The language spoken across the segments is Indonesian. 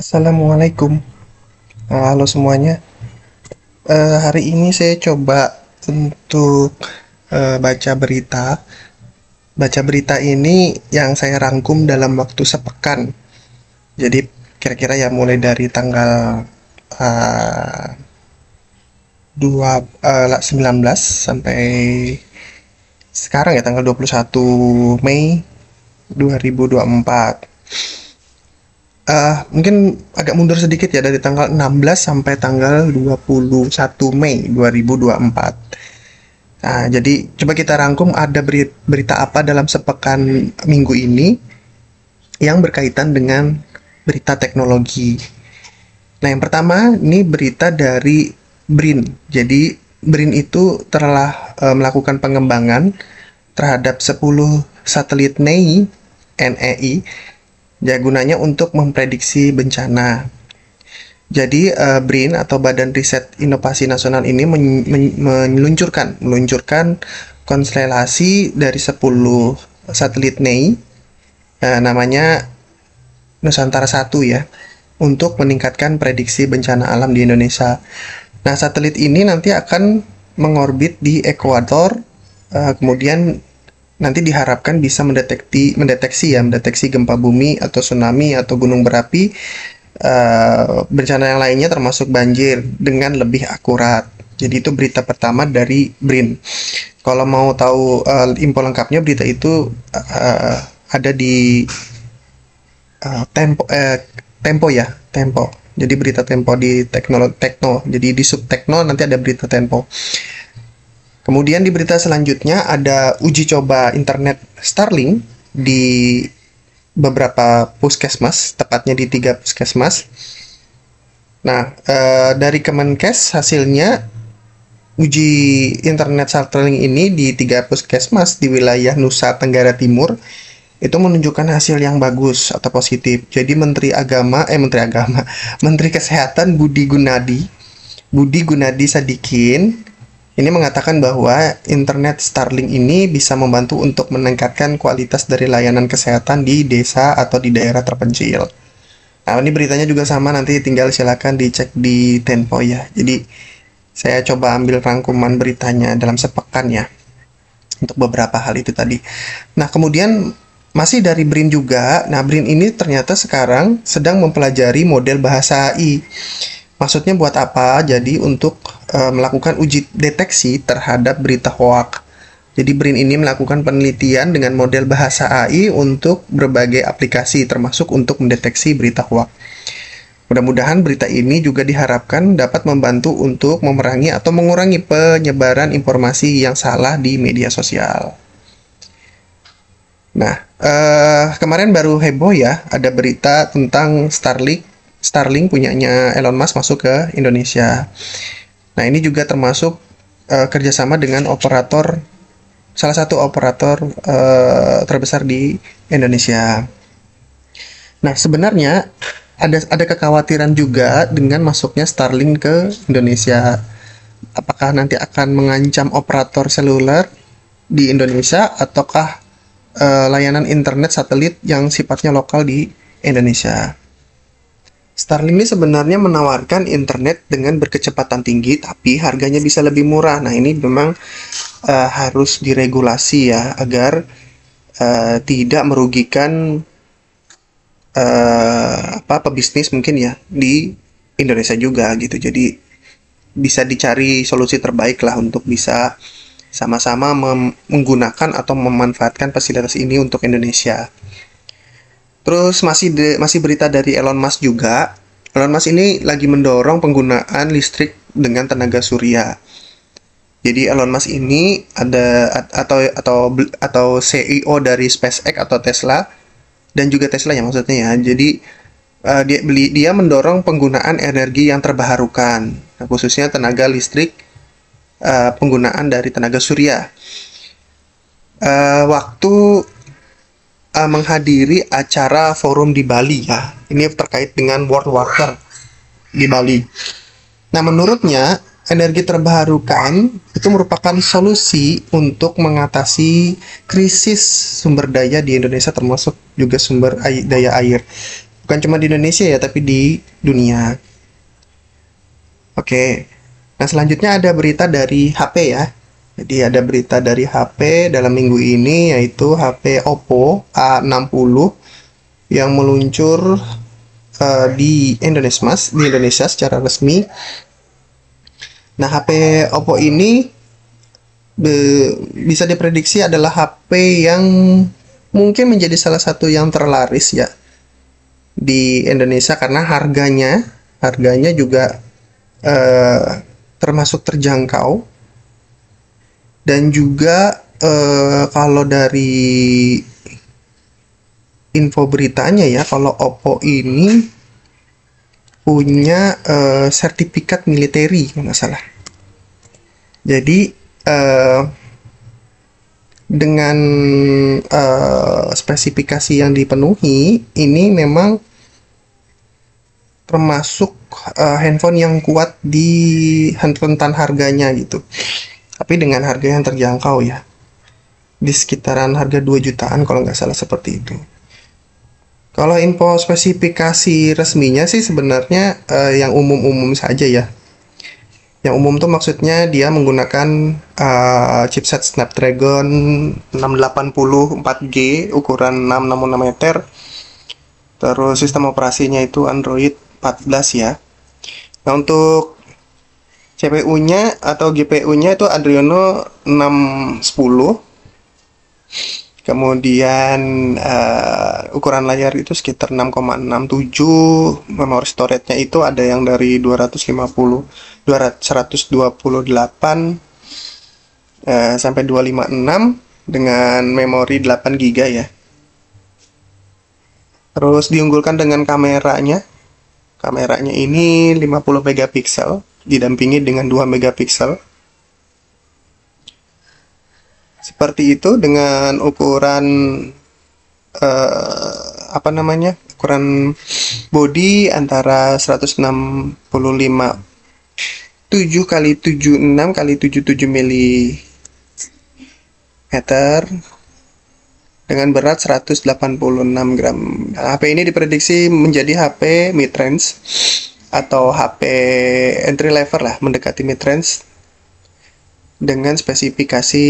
Assalamualaikum. Halo semuanya. Hari ini saya coba untuk baca berita. Baca berita ini yang saya rangkum dalam waktu sepekan. Jadi kira-kira ya mulai dari tanggal uh, 19 sampai sekarang ya tanggal 21 Mei 2024. Mungkin agak mundur sedikit ya dari tanggal 16 sampai tanggal 21 Mei 2024. Nah, jadi coba kita rangkum ada berita apa dalam sepekan minggu ini yang berkaitan dengan berita teknologi. Nah, yang pertama ini berita dari BRIN. Jadi BRIN itu telah melakukan pengembangan terhadap 10 satelit NEI ya gunanya untuk memprediksi bencana. Jadi BRIN atau Badan Riset Inovasi Nasional ini meluncurkan konstelasi dari 10 satelit NEI namanya Nusantara 1 ya untuk meningkatkan prediksi bencana alam di Indonesia. Nah, satelit ini nanti akan mengorbit di Ekuador, kemudian nanti diharapkan bisa mendeteksi gempa bumi atau tsunami atau gunung berapi, bencana yang lainnya termasuk banjir dengan lebih akurat. Jadi itu berita pertama dari BRIN. Kalau mau tahu info lengkapnya berita itu ada di Tempo ya, Tempo. Jadi berita Tempo di Tekno. Jadi di Subtekno nanti ada berita Tempo. Kemudian di berita selanjutnya ada uji coba internet Starlink di beberapa puskesmas, tepatnya di 3 puskesmas. Nah, dari Kemenkes hasilnya uji internet Starlink ini di 3 puskesmas di wilayah Nusa Tenggara Timur itu menunjukkan hasil yang bagus atau positif. Jadi Menteri Kesehatan Budi Gunadi Sadikin ini mengatakan bahwa internet Starlink ini bisa membantu untuk meningkatkan kualitas dari layanan kesehatan di desa atau di daerah terpencil. Nah, ini beritanya juga sama, nanti tinggal silakan dicek di Tempo ya. Jadi, saya coba ambil rangkuman beritanya dalam sepekan ya, untuk beberapa hal itu tadi. Nah, kemudian masih dari BRIN juga. Nah, BRIN ini ternyata sekarang sedang mempelajari model bahasa AI. Maksudnya buat apa? Jadi untuk melakukan uji deteksi terhadap berita hoax. Jadi BRIN ini melakukan penelitian dengan model bahasa AI untuk berbagai aplikasi, termasuk untuk mendeteksi berita hoax. Mudah-mudahan berita ini juga diharapkan dapat membantu untuk memerangi atau mengurangi penyebaran informasi yang salah di media sosial. Nah, kemarin baru heboh ya, ada berita tentang Starlink punyanya Elon Musk masuk ke Indonesia. Nah, ini juga termasuk kerjasama dengan salah satu operator terbesar di Indonesia. Nah, sebenarnya ada kekhawatiran juga dengan masuknya Starlink ke Indonesia. Apakah nanti akan mengancam operator seluler di Indonesia ataukah layanan internet satelit yang sifatnya lokal di Indonesia? Starlink ini sebenarnya menawarkan internet dengan berkecepatan tinggi, tapi harganya bisa lebih murah. Nah, ini memang harus diregulasi ya, agar tidak merugikan pebisnis mungkin ya di Indonesia juga gitu. Jadi bisa dicari solusi terbaik lah untuk bisa sama-sama menggunakan atau memanfaatkan fasilitas ini untuk Indonesia. Terus masih berita dari Elon Musk juga. Elon Musk ini lagi mendorong penggunaan listrik dengan tenaga surya. Jadi Elon Musk ini atau CEO dari SpaceX atau Tesla dan juga Tesla ya maksudnya ya. Jadi dia mendorong penggunaan energi yang terbarukan, khususnya tenaga listrik, penggunaan dari tenaga surya. Waktu menghadiri acara forum di Bali ya. Ini terkait dengan World Water di Bali. Nah, menurutnya energi terbarukan itu merupakan solusi untuk mengatasi krisis sumber daya di Indonesia, termasuk juga daya air. Bukan cuma di Indonesia ya, tapi di dunia. Oke. Nah, selanjutnya ada berita dari HP ya. Jadi ada berita dari HP dalam minggu ini, yaitu HP Oppo A60 yang meluncur di Indonesia, Mas, di Indonesia secara resmi. Nah, HP Oppo ini bisa diprediksi adalah HP yang mungkin menjadi salah satu yang terlaris ya di Indonesia, karena harganya juga termasuk terjangkau, dan juga kalau dari info beritanya ya, kalau Oppo ini punya sertifikat militeri kalau nggak salah. Jadi dengan spesifikasi yang dipenuhi, ini memang termasuk handphone yang kuat di rentan harganya gitu. Tapi dengan harga yang terjangkau ya, di sekitaran harga 2 jutaan kalau nggak salah, seperti itu. Kalau info spesifikasi resminya sih sebenarnya yang umum-umum saja ya. Yang umum tuh maksudnya dia menggunakan chipset Snapdragon 680 4G ukuran 6,6 nanometer. Terus sistem operasinya itu Android 14 ya. Nah, untuk CPU-nya atau GPU-nya itu Adreno 610. Kemudian ukuran layar itu sekitar 6,67. Memori storage-nya itu ada yang dari 128 sampai 256 dengan memori 8 GB ya. Terus diunggulkan dengan kameranya. Kameranya ini 50 megapiksel didampingi dengan 2 megapiksel. Seperti itu, dengan ukuran ukuran body antara 165 7 kali 76 kali 77 mm dengan berat 186 gram. HP ini diprediksi menjadi HP mid-range atau HP entry level lah, mendekati mid-range dengan spesifikasi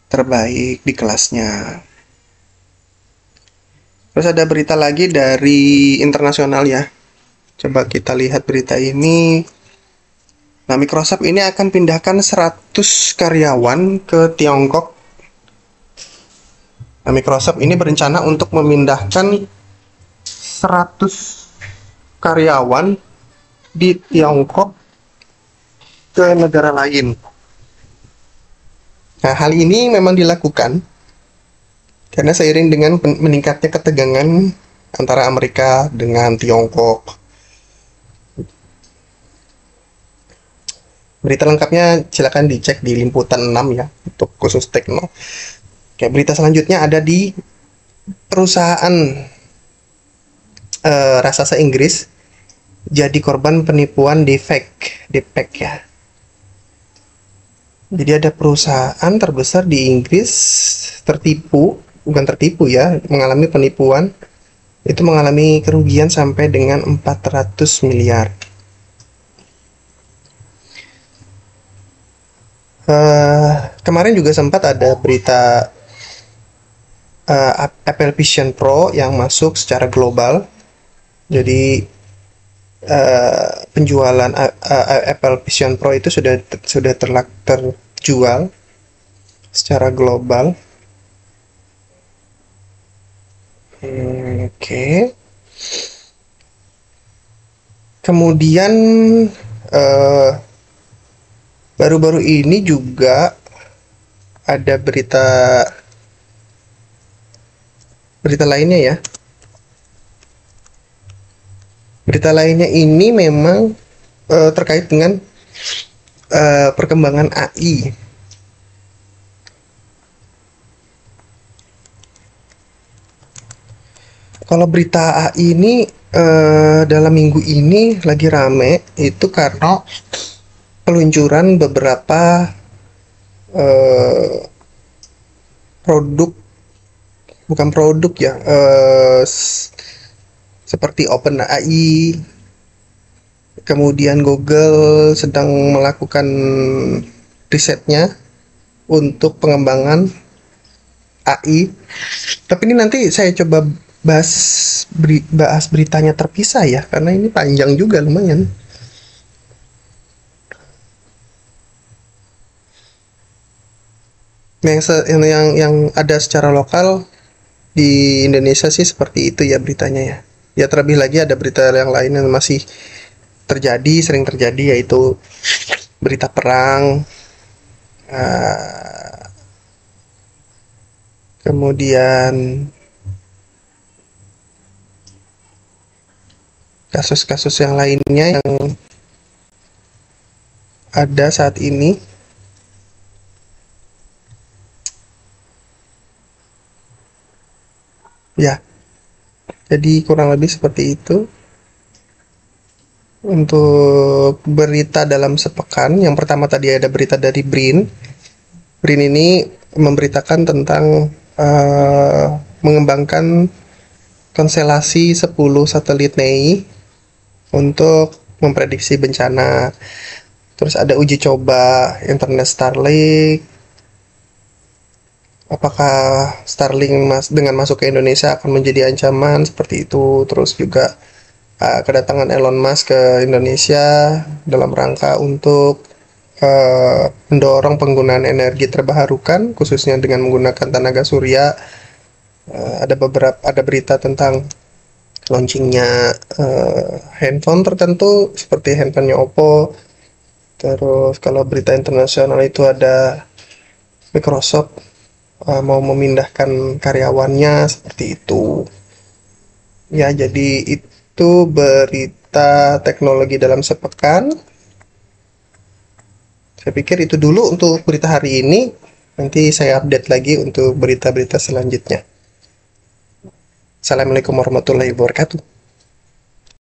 terbaik di kelasnya. Terus ada berita lagi dari internasional ya. Coba kita lihat berita ini. Nah, Microsoft ini akan pindahkan 100 karyawan ke Tiongkok. Nah, Microsoft ini berencana untuk memindahkan 100 karyawan di Tiongkok ke negara lain. Nah, hal ini memang dilakukan karena seiring dengan meningkatnya ketegangan antara Amerika dengan Tiongkok. Berita lengkapnya silakan dicek di Liputan 6 ya, untuk khusus tekno. Oke, berita selanjutnya ada di perusahaan raksasa Inggris jadi korban penipuan deepfake ya. Jadi ada perusahaan terbesar di Inggris bukan tertipu ya, mengalami penipuan. Itu mengalami kerugian sampai dengan 400 miliar. Kemarin juga sempat ada berita Apple Vision Pro yang masuk secara global. Jadi penjualan Apple Vision Pro itu sudah terjual secara global. Oke. Kemudian baru-baru ini juga ada berita lainnya ya. Berita lainnya ini memang terkait dengan perkembangan AI. Kalau berita AI ini dalam minggu ini lagi rame itu karena peluncuran beberapa seperti OpenAI, kemudian Google sedang melakukan risetnya untuk pengembangan AI. Tapi ini nanti saya coba bahas beritanya terpisah ya, karena ini panjang juga lumayan. Yang ada secara lokal di Indonesia sih seperti itu ya beritanya ya. Ya terlebih lagi ada berita yang lain yang masih sering terjadi, yaitu berita perang, kemudian kasus-kasus yang lainnya yang ada saat ini. Ya, jadi kurang lebih seperti itu untuk berita dalam sepekan. Yang pertama tadi ada berita dari BRIN. BRIN ini memberitakan tentang mengembangkan konstelasi 10 satelit NEI untuk memprediksi bencana. Terus ada uji coba internet Starlink. Apakah Starlink dengan masuk ke Indonesia akan menjadi ancaman seperti itu. Terus juga kedatangan Elon Musk ke Indonesia dalam rangka untuk mendorong penggunaan energi terbarukan, khususnya dengan menggunakan tenaga surya. Ada berita tentang launchingnya handphone tertentu seperti handphonenya Oppo. Terus kalau berita internasional itu ada Microsoft mau memindahkan karyawannya seperti itu. Ya, jadi itu berita teknologi dalam sepekan. Saya pikir itu dulu untuk berita hari ini. Nanti saya update lagi untuk berita-berita selanjutnya. Assalamualaikum warahmatullahi wabarakatuh.